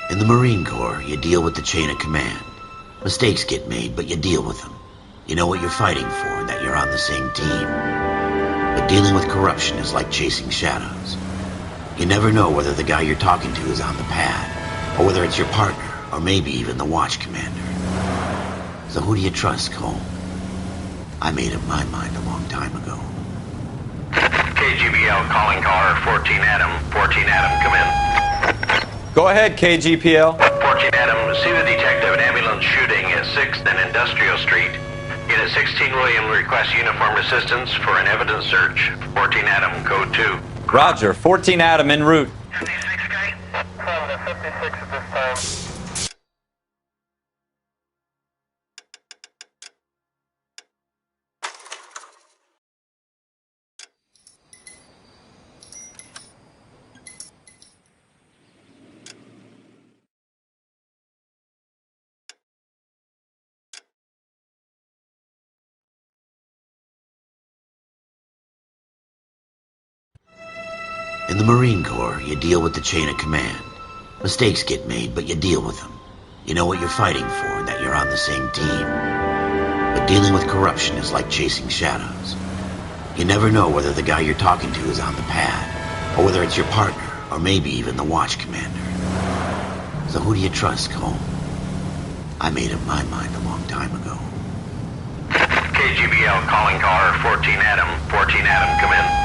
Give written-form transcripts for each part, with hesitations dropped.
In the Marine Corps, you deal with the chain of command. Mistakes get made, but you deal with them. You know what you're fighting for and that you're on the same team. But dealing with corruption is like chasing shadows. You never know whether the guy you're talking to is on the pad, or whether it's your partner, or maybe even the watch commander. So who do you trust, Cole? I made up my mind a long time ago. KGBL calling caller 14 Adam. 14 Adam, come in. Go ahead, KGPL. 14 Adam, see the detective, an ambulance shooting at 6th and Industrial Street. Unit 16 William requests uniformed assistance for an evidence search. 14 Adam, code 2. Roger, 14 Adam en route. 56K? 7 to 56 at this time. In the Marine Corps, you deal with the chain of command. Mistakes get made, but you deal with them. You know what you're fighting for and that you're on the same team. But dealing with corruption is like chasing shadows. You never know whether the guy you're talking to is on the pad, or whether it's your partner, or maybe even the watch commander. So who do you trust, Cole? I made up my mind a long time ago. KGBL calling caller 14 Adam. 14 Adam, come in.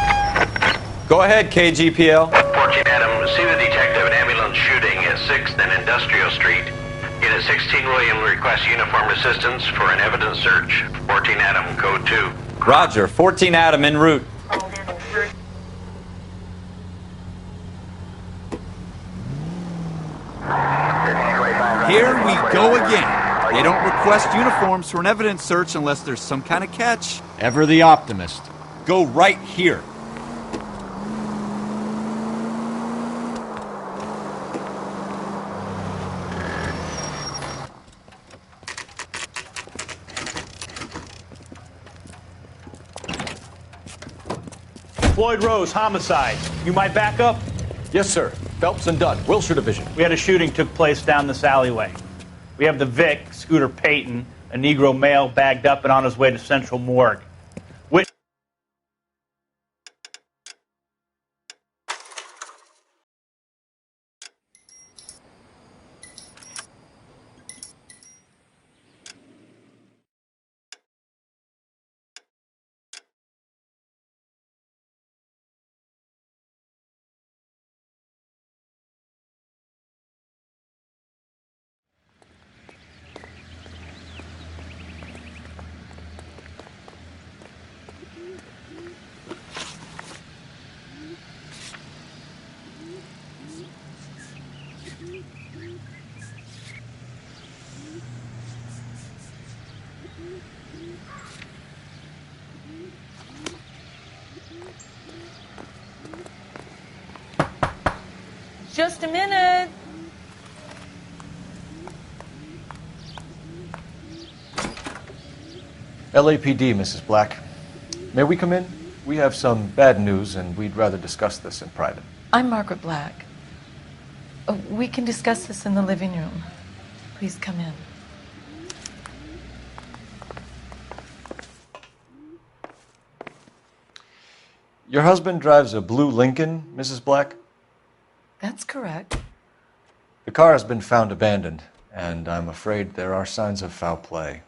Go ahead, KGPL. 14 Adam, see the detective, an ambulance shooting at 6th and Industrial Street. Unit 16 William requests uniformed assistance for an evidence search. 14 Adam, code 2. Roger, 14 Adam en route. Here we go again. They don't request uniforms for an evidence search unless there's some kind of catch. Ever the optimist. Go right here. Floyd Rose, homicide. You might back up? Yes, sir. Phelps and Dunn, Wilshire Division. We had a shooting took place down this alleyway. We have the Vic, Scooter Payton, a Negro male bagged up and on his way to Central Morgue. Just a minute. LAPD, Mrs. Black. May we come in? We have some bad news, and we'd rather discuss this in private. I'm Margaret Black. We can discuss this in the living room. Please come in. Your husband drives a blue Lincoln, Mrs. Black? That's correct. The car has been found abandoned, and I'm afraid there are signs of foul play.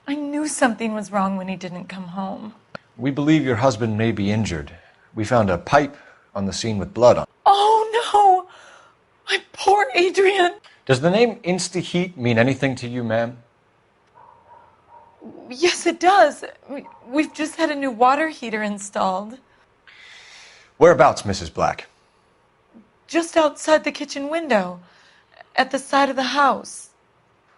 I knew something was wrong when he didn't come home. We believe your husband may be injured. We found a pipe on the scene with blood on it. Oh, no! My poor Adrian! Does the name Insta-Heat mean anything to you, ma'am? Yes, it does. We've just had a new water heater installed. Whereabouts, Mrs. Black? Just outside the kitchen window, at the side of the house.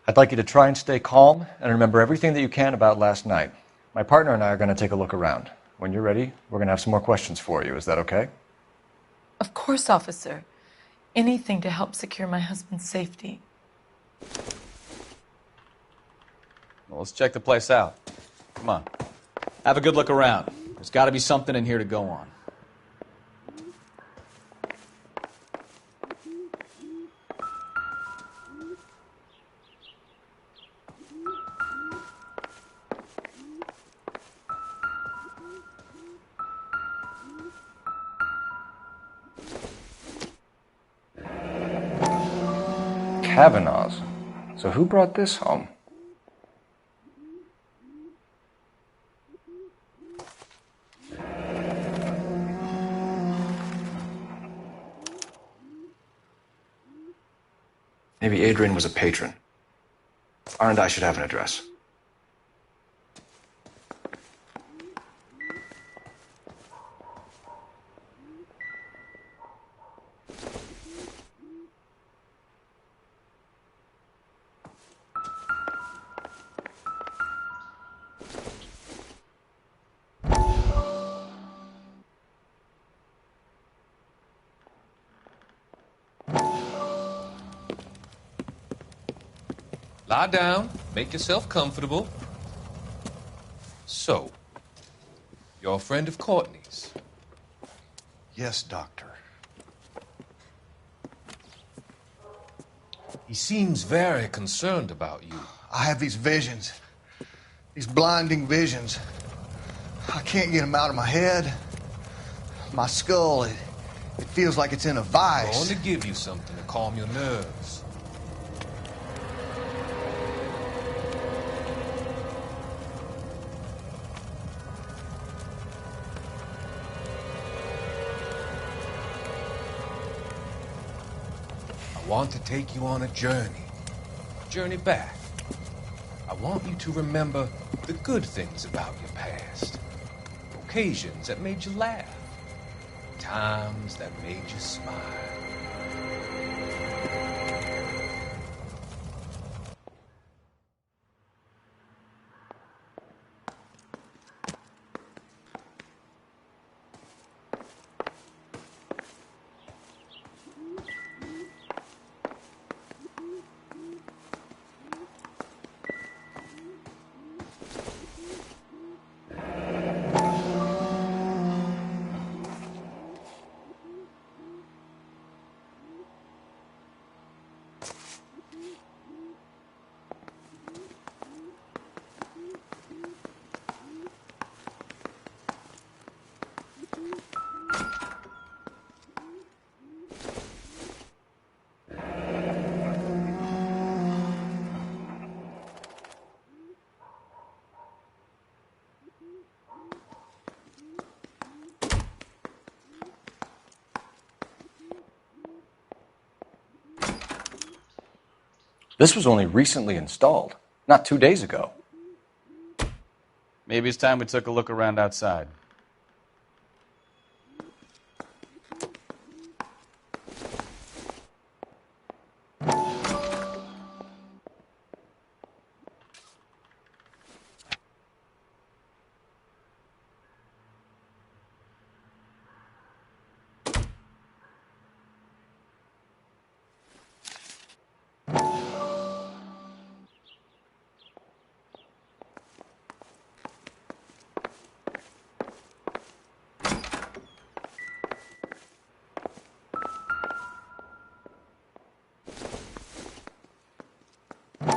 I'd like you to try and stay calm and remember everything that you can about last night. My partner and I are going to take a look around. When you're ready, we're going to have some more questions for you. Is that okay? Of course, officer. Anything to help secure my husband's safety. Well, let's check the place out. Come on. Have a good look around. There's got to be something in here to go on. Kavanaugh's. So who brought this home? Maybe Adrian was a patron. R and I should have an address. Lie down, make yourself comfortable. So, you're a friend of Courtney's? Yes, Doctor. He seems very concerned about you. I have these visions. These blinding visions. I can't get them out of my head. My skull, it feels like it's in a I'm vice. going to give you something to calm your nerves. I want to take you on a journey back. I want you to remember the good things about your past, occasions that made you laugh, times that made you smile. This was only recently installed, not 2 days ago. Maybe it's time we took a look around outside.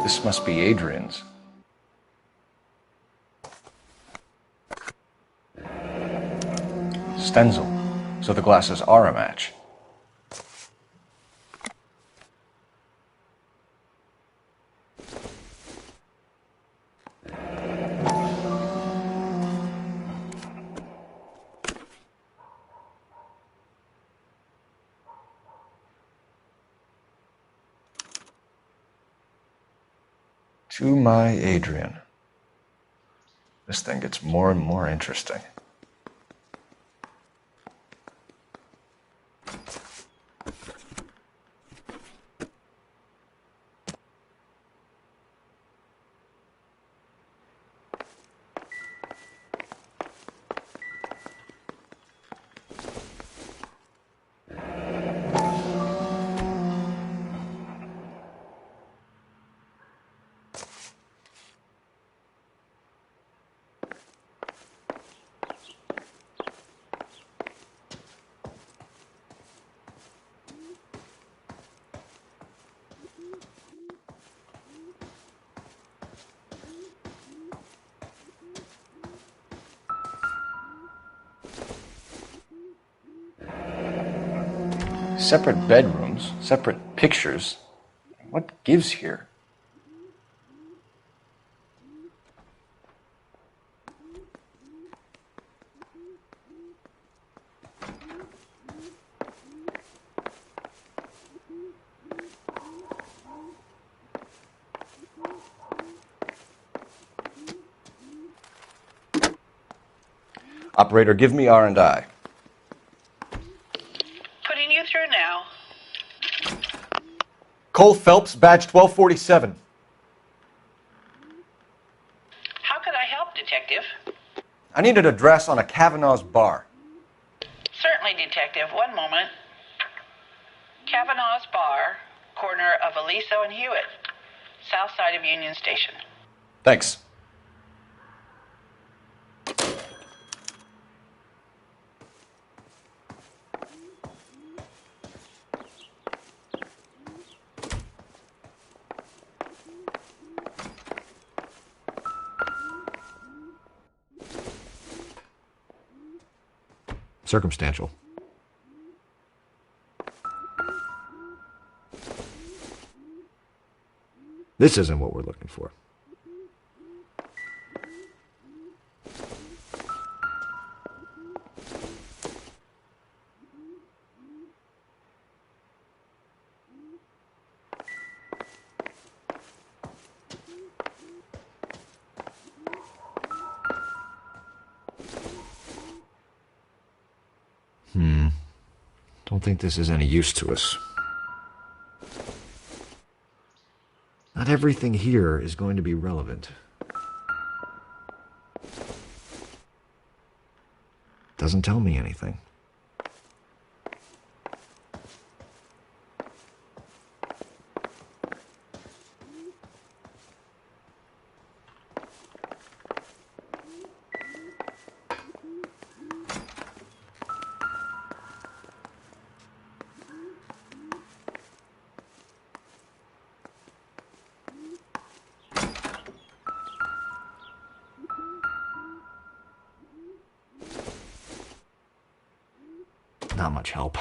This must be Adrian's. Stenzel. So the glasses are a match. To my Adrian. This thing gets more and more interesting. Separate bedrooms, separate pictures. What gives here? Operator, give me R&I. Putting you through now. Cole Phelps, badge 1247. How could I help, Detective? I need an address on a Kavanaugh's bar. Certainly, Detective. One moment. Kavanaugh's Bar, corner of Aliso and Hewitt, south side of Union Station. Thanks. Circumstantial. This isn't what we're looking for. Don't think this is any use to us. Not everything here is going to be relevant. Doesn't tell me anything. Not much help.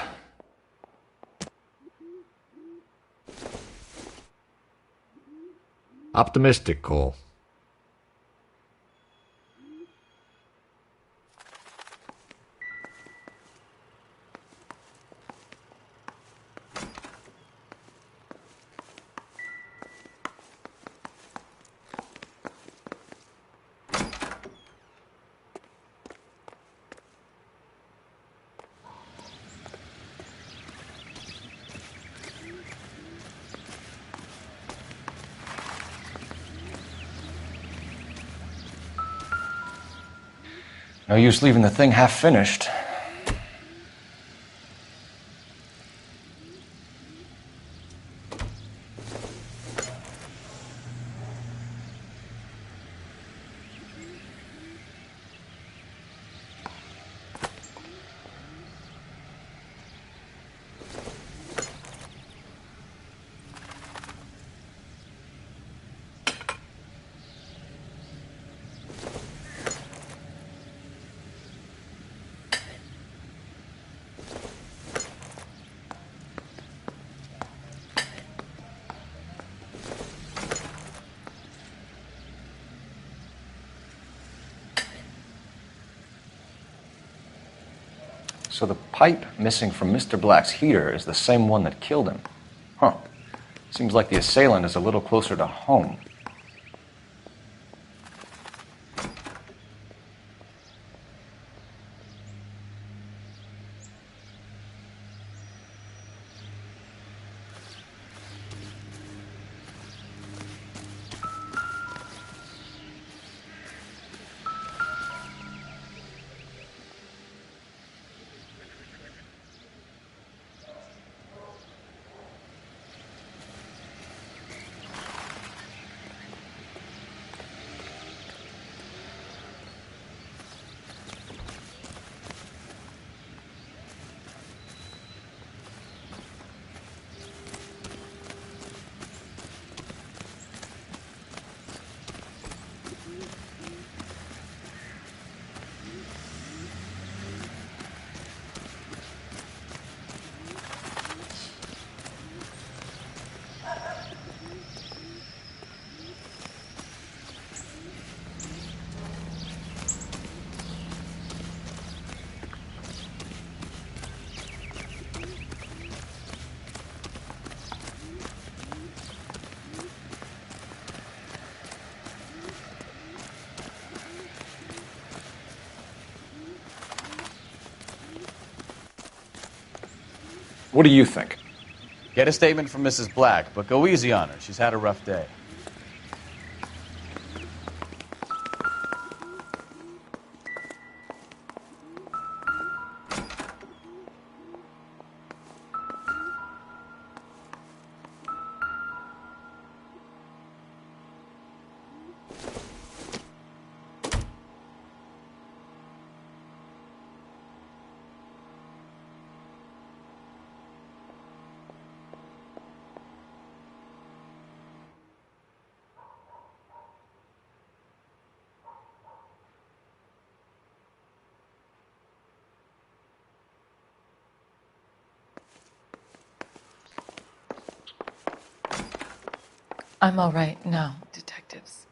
Optimistic, Cole. No use leaving the thing half finished. So the pipe missing from Mr. Black's heater is the same one that killed him. Huh. Seems like the assailant is a little closer to home. What do you think? Get a statement from Mrs. Black, but go easy on her. She's had a rough day. I'm all right now, detectives.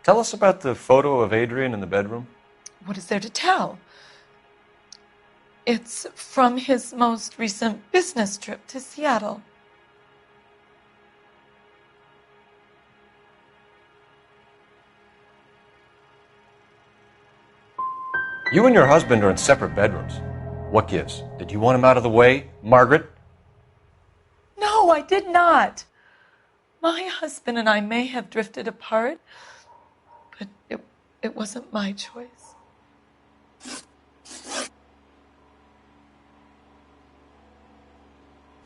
Tell us about the photo of Adrian in the bedroom. What is there to tell? It's from his most recent business trip to Seattle. You and your husband are in separate bedrooms. What gives? Did you want him out of the way, Margaret? No, I did not. My husband and I may have drifted apart, but it wasn't my choice.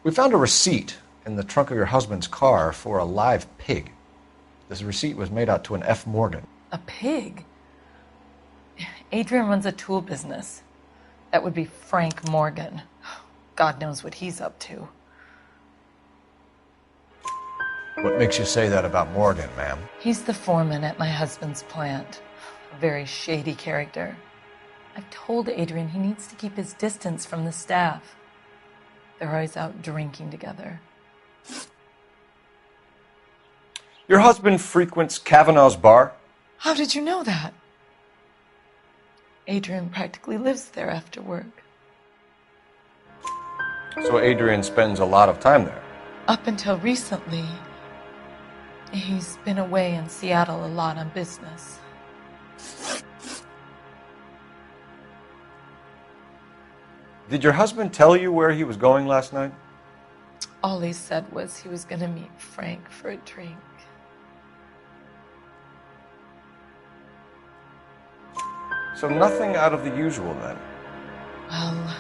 We found a receipt in the trunk of your husband's car for a live pig. This receipt was made out to an F. Morgan. A pig? Adrian runs a tool business. That would be Frank Morgan. God knows what he's up to. What makes you say that about Morgan, ma'am? He's the foreman at my husband's plant. A very shady character. I've told Adrian he needs to keep his distance from the staff. They're always out drinking together. Your husband frequents Kavanaugh's bar? How did you know that? Adrian practically lives there after work. So Adrian spends a lot of time there? Up until recently, he's been away in Seattle a lot on business. Did your husband tell you where he was going last night? All he said was he was going to meet Frank for a drink. So nothing out of the usual then? Well,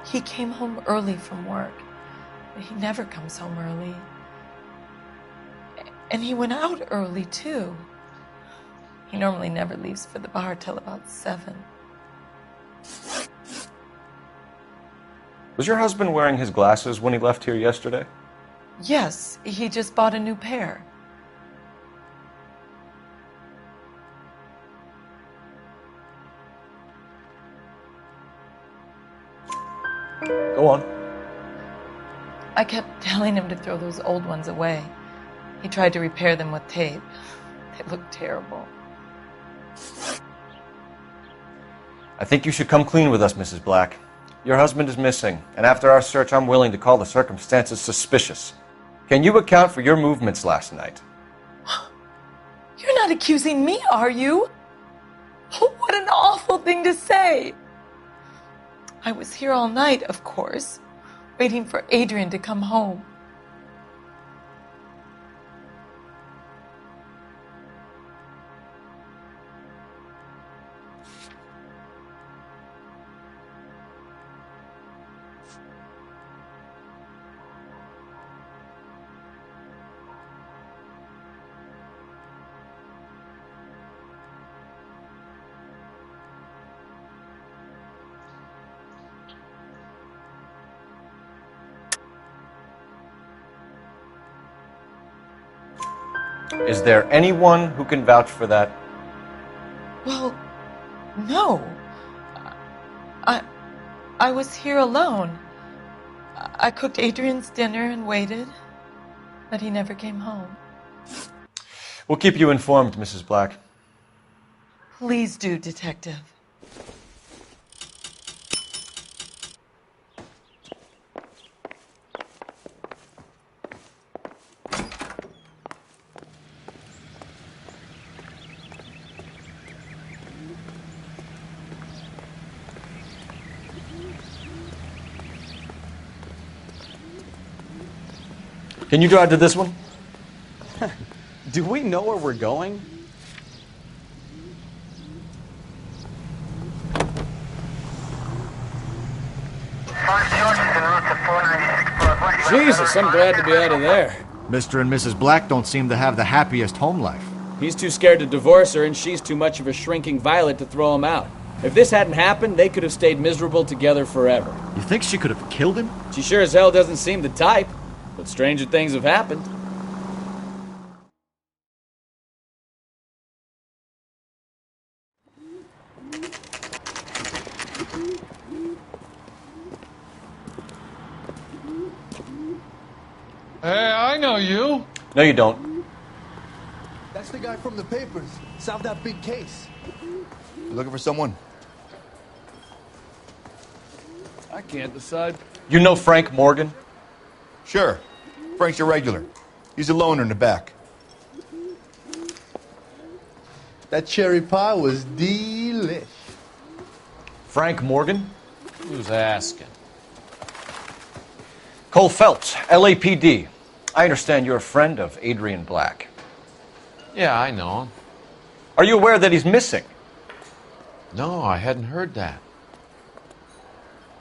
he came home early from work. He never comes home early. And he went out early, too. He normally never leaves for the bar till about 7. Was your husband wearing his glasses when he left here yesterday? Yes, he just bought a new pair. Go on. I kept telling him to throw those old ones away. He tried to repair them with tape. They looked terrible. I think you should come clean with us, Mrs. Black. Your husband is missing, and after our search, I'm willing to call the circumstances suspicious. Can you account for your movements last night? You're not accusing me, are you? What an awful thing to say. I was here all night, of course, waiting for Adrian to come home. Is there anyone who can vouch for that? Well, no. I was here alone. I cooked Adrian's dinner and waited, but he never came home. We'll keep you informed, Mrs. Black. Please do, Detective. Can you drive to this one? Do we know where we're going? Jesus, I'm glad to be out of there. Mr. and Mrs. Black don't seem to have the happiest home life. He's too scared to divorce her, and she's too much of a shrinking violet to throw him out. If this hadn't happened, they could have stayed miserable together forever. You think she could have killed him? She sure as hell doesn't seem the type, but stranger things have happened. Hey, I know you. No, you don't. That's the guy from the papers. Solved that big case. You looking for someone? I can't decide. You know Frank Morgan? Sure. Frank's a regular. He's a loner in the back. That cherry pie was delish. Frank Morgan? Who's asking? Cole Phelps, LAPD. I understand you're a friend of Adrian Black. Yeah, I know him. Are you aware that he's missing? No, I hadn't heard that.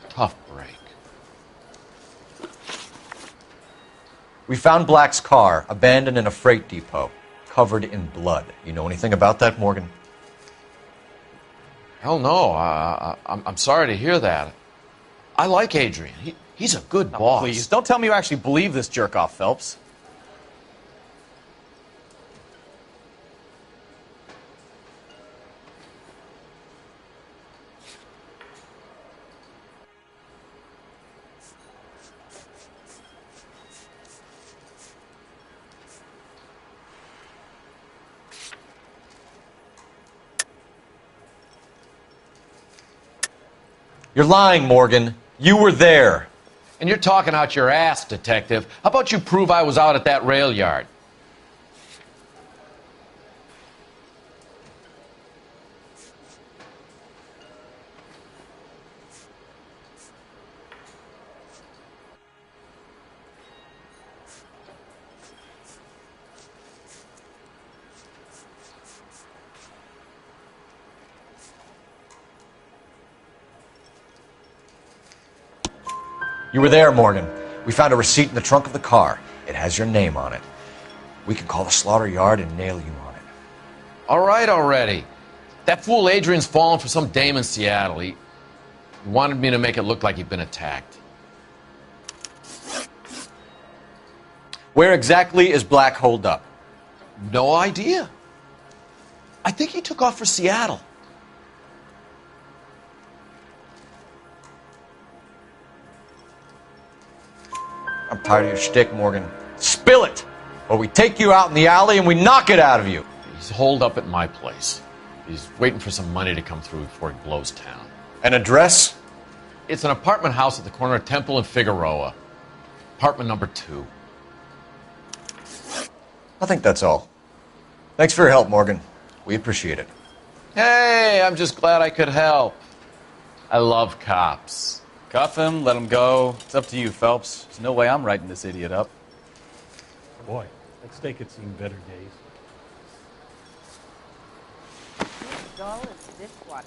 Tough break. We found Black's car abandoned in a freight depot, covered in blood. You know anything about that, Morgan? Hell no. I'm sorry to hear that. I like Adrian. He's a good boss. Please, don't tell me you actually believe this jerk-off, Phelps. You're lying, Morgan. You were there. And you're talking out your ass, detective. How about you prove I was out at that rail yard? You were there, Morgan. We found a receipt in the trunk of the car. It has your name on it. We can call the slaughter yard and nail you on it. All right already. That fool Adrian's fallen for some dame in Seattle. He wanted me to make it look like he'd been attacked. Where exactly is Black holed up? No idea. I think he took off for Seattle. I'm tired of your shtick, Morgan. Spill it! Or we take you out in the alley and we knock it out of you. He's holed up at my place. He's waiting for some money to come through before he blows town. An address? It's an apartment house at the corner of Temple and Figueroa. Apartment number 2. I think that's all. Thanks for your help, Morgan. We appreciate it. Hey, I'm just glad I could help. I love cops. Cuff him, let him go. It's up to you, Phelps. There's no way I'm writing this idiot up. Boy, that steak had seen better days. Dull as dishwater.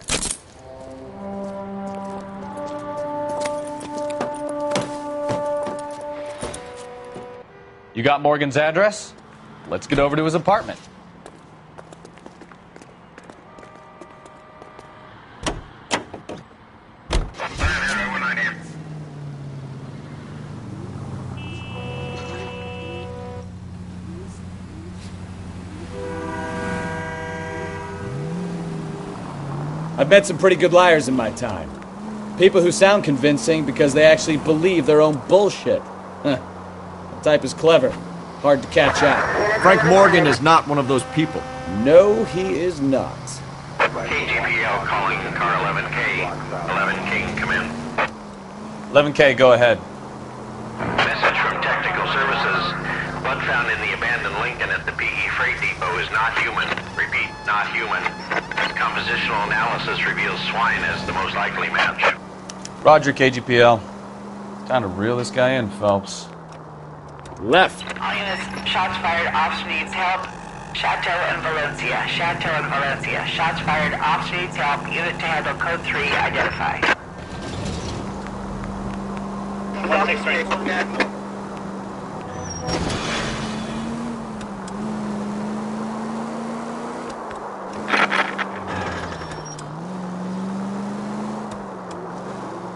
You got Morgan's address? Let's get over to his apartment. I've met some pretty good liars in my time. People who sound convincing because they actually believe their own bullshit. Huh. The type is clever. Hard to catch out. Frank Morgan is not one of those people. No, he is not. KGPL calling car 11K. 11K, come in. 11K, go ahead. Message from Technical Services. Blood found in the abandoned Lincoln at the PE Freight Depot is not human. Repeat, not human. Compositional analysis reveals swine as the most likely match. Roger, KGPL. Time to reel this guy in, Phelps. Left. All units, shots fired, ops needs help. Chateau and Valencia. Chateau and Valencia. Shots fired, ops needs help. Unit to handle code 3, identify.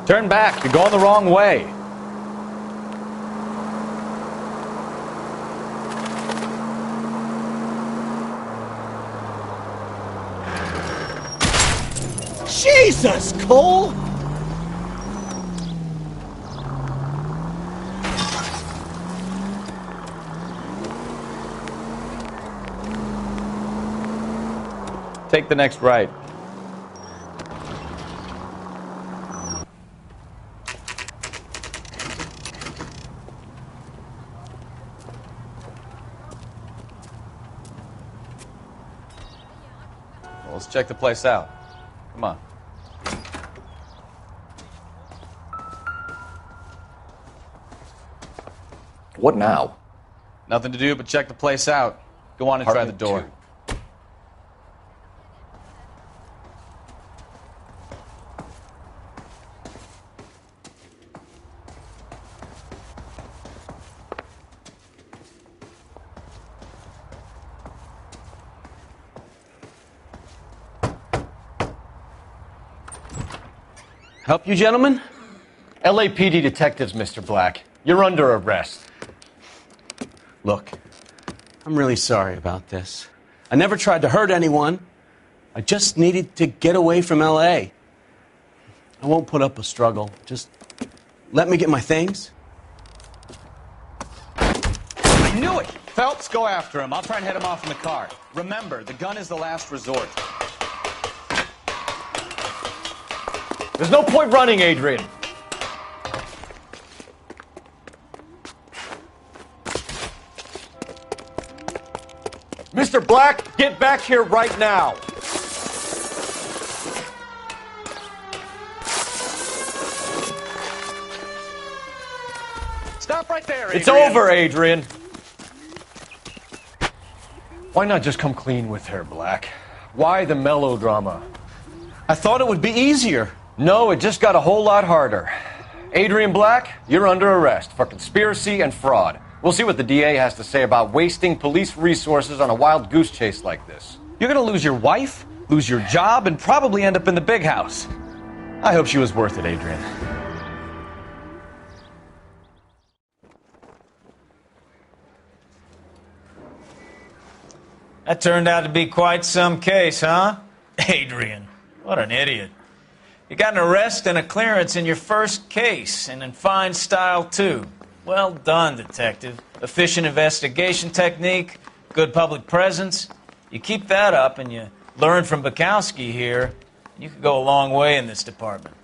Turn back. You're going the wrong way. Jesus, Cole! Take the next right. Well, let's check the place out. Come on. What now? Nothing to do but check the place out. Go on and try the door. Help you, gentlemen? LAPD detectives, Mr. Black. You're under arrest. Look, I'm really sorry about this. I never tried to hurt anyone. I just needed to get away from L.A. I won't put up a struggle. Just let me get my things. I knew it! Phelps, go after him. I'll try and head him off in the car. Remember, the gun is the last resort. There's no point running, Adrian. Mr. Black, get back here right now. Stop right there, Adrian. It's over, Adrian. Why not just come clean with her, Black? Why the melodrama? I thought it would be easier. No, it just got a whole lot harder. Adrian Black, you're under arrest for conspiracy and fraud. We'll see what the DA has to say about wasting police resources on a wild goose chase like this. You're going to lose your wife, lose your job, and probably end up in the big house. I hope she was worth it, Adrian. That turned out to be quite some case, huh? Adrian, what an idiot. You got an arrest and a clearance in your first case, and in fine style, too. Well done, detective. Efficient investigation technique, good public presence. You keep that up and you learn from Bukowski here, you could go a long way in this department.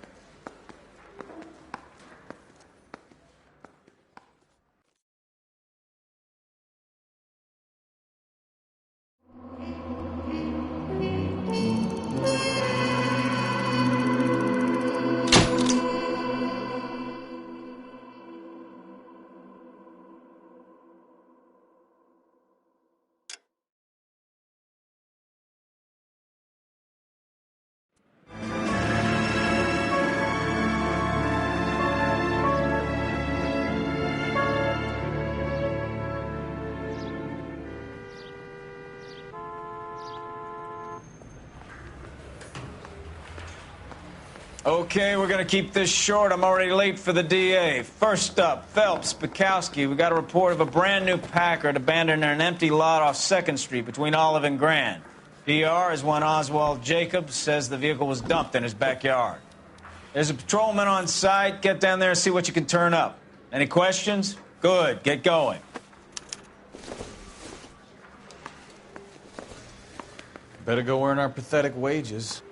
Okay, we're going to keep this short. I'm already late for the DA. First up, Phelps, Bukowski. We got a report of a brand new Packard abandoned in an empty lot off 2nd Street between Olive and Grand. PR is one Oswald Jacobs says the vehicle was dumped in his backyard. There's a patrolman on site. Get down there and see what you can turn up. Any questions? Good. Get going. Better go earn our pathetic wages.